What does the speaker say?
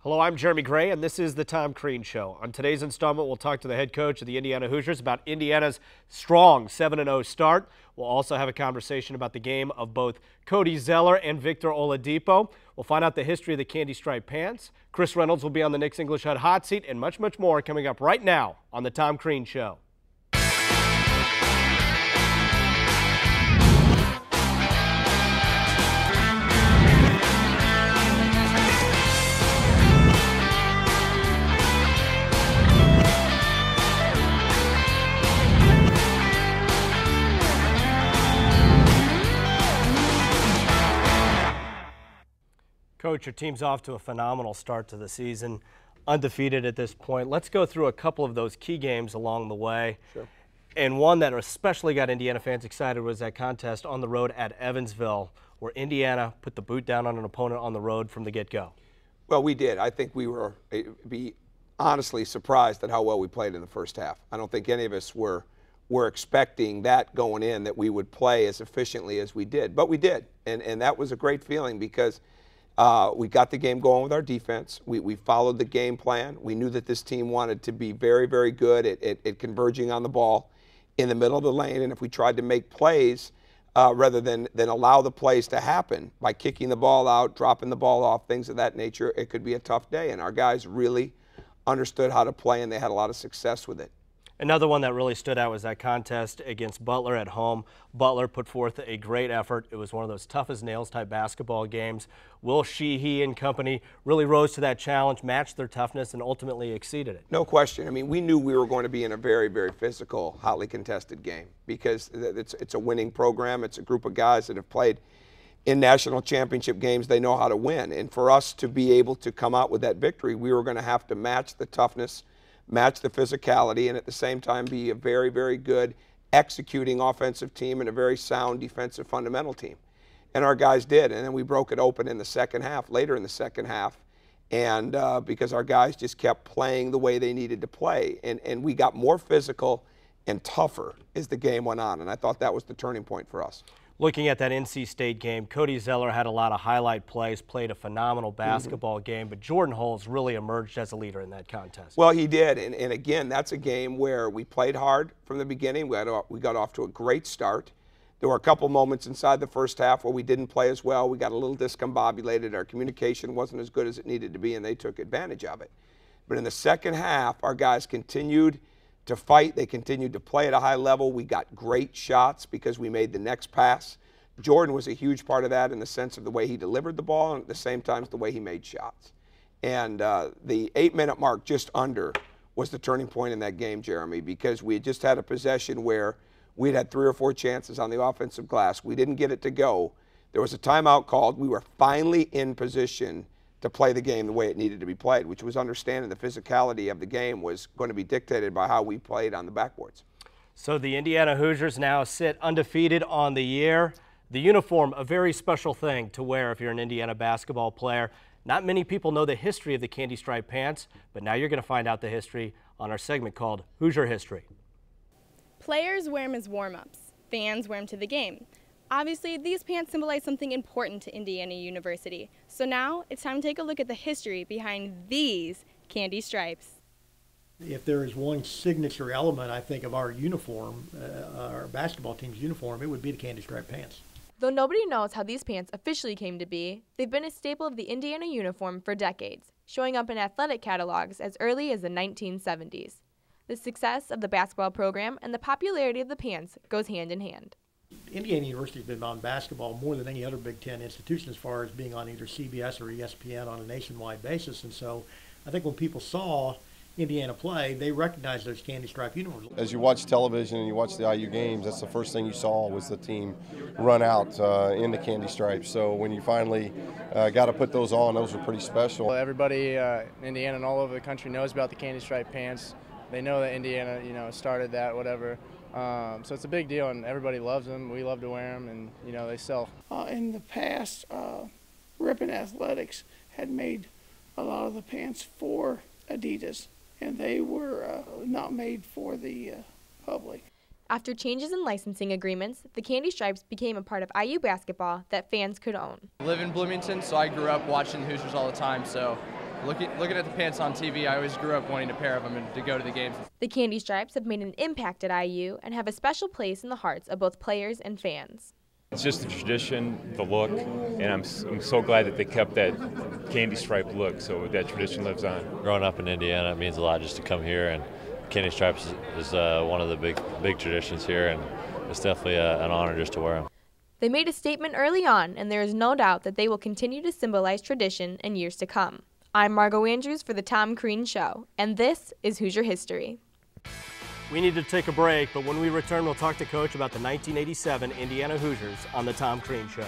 Hello, I'm Jeremy Gray, and this is the Tom Crean Show. On today's installment, we'll talk to the head coach of the Indiana Hoosiers about Indiana's strong 7-0 start. We'll also have a conversation about the game of both Cody Zeller and Victor Oladipo. We'll find out the history of the candy striped pants. Chris Reynolds will be on the Knicks English Hut hot seat, and much, much more coming up right now on the Tom Crean Show. Coach, your team's off to a phenomenal start to the season, undefeated at this point. Let's go through a couple of those key games along the way. Sure. And one that especially got Indiana fans excited was that contest on the road at Evansville, where Indiana put the boot down on an opponent on the road from the get-go. Well, we did. I think we were honestly surprised at how well we played in the first half. I don't think any of us were expecting that going in, that we would play as efficiently as we did. But we did, and that was a great feeling because we got the game going with our defense. We followed the game plan. We knew that this team wanted to be very, very good at converging on the ball in the middle of the lane. And if we tried to make plays rather than allow the plays to happen by kicking the ball out, dropping the ball off, things of that nature, it could be a tough day. And our guys really understood how to play, and they had a lot of success with it. Another one that really stood out was that contest against Butler at home. Butler put forth a great effort. It was one of those tough as nails type basketball games. Will Sheehy and company really rose to that challenge, matched their toughness, and ultimately exceeded it. No question. I mean, we knew we were going to be in a very, very physical, hotly contested game because it's a winning program. It's a group of guys that have played in national championship games. They know how to win. And for us to be able to come out with that victory, we were going to have to match the toughness, match the physicality, and at the same time be a very, very good executing offensive team and a very sound defensive fundamental team. And our guys did, and then we broke it open in the second half, later in the second half, and because our guys just kept playing the way they needed to play. And we got more physical and tougher as the game went on, and I thought that was the turning point for us. Looking at that NC State game, Cody Zeller had a lot of highlight plays, played a phenomenal basketball game, but Jordan Hulls really emerged as a leader in that contest. Well, he did, and again, that's a game where we played hard from the beginning. We got off to a great start. There were a couple moments inside the first half where we didn't play as well. We got a little discombobulated. Our communication wasn't as good as it needed to be, and they took advantage of it. But in the second half, our guys continued to fight. They continued to play at a high level. We got great shots because we made the next pass. Jordan was a huge part of that in the sense of the way he delivered the ball and at the same time the way he made shots. And the 8-minute mark just under was the turning point in that game, Jeremy, because we had just had a possession where we'd had 3 or 4 chances on the offensive glass. We didn't get it to go. There was a timeout called. We were finally in position to play the game the way it needed to be played, which was understanding the physicality of the game was going to be dictated by how we played on the backboards. So the Indiana Hoosiers now sit undefeated on the year. The uniform, a very special thing to wear if you're an Indiana basketball player. Not many people know the history of the candy striped pants, but now you're going to find out the history on our segment called Hoosier History. Players wear them as warm-ups. Fans wear them to the game. Obviously, these pants symbolize something important to Indiana University. So now it's time to take a look at the history behind these candy stripes. If there is one signature element, I think, of our uniform, our basketball team's uniform, it would be the candy striped pants. Though nobody knows how these pants officially came to be, they've been a staple of the Indiana uniform for decades, showing up in athletic catalogs as early as the 1970s. The success of the basketball program and the popularity of the pants goes hand in hand. Indiana University has been on basketball more than any other Big Ten institution as far as being on either CBS or ESPN on a nationwide basis. And so I think when people saw Indiana play, they recognized those candy stripe uniforms. As you watch television and you watch the IU games, that's the first thing you saw was the team run out in the candy stripes. So when you finally got to put those on, those were pretty special. Well, everybody in Indiana and all over the country knows about the candy stripe pants. They know that Indiana, started that, whatever. So it's a big deal, and everybody loves them. We love to wear them, and they sell. In the past, Ripon Athletics had made a lot of the pants for Adidas, and they were not made for the public. After changes in licensing agreements, the candy stripes became a part of IU basketball that fans could own. I live in Bloomington, so I grew up watching the Hoosiers all the time, so Looking at the pants on TV, I always grew up wanting a pair of them and to go to the games. The candy stripes have made an impact at IU and have a special place in the hearts of both players and fans. It's just the tradition, the look, and I'm so glad that they kept that candy stripe look, so that tradition lives on. Growing up in Indiana, it means a lot just to come here, and candy stripes is one of the big traditions here, and it's definitely an honor just to wear them. They made a statement early on, and there is no doubt that they will continue to symbolize tradition in years to come. I'm Margot Andrews for the Tom Crean Show, and this is Hoosier History. We need to take a break, but when we return, we'll talk to Coach about the 1987 Indiana Hoosiers on the Tom Crean Show.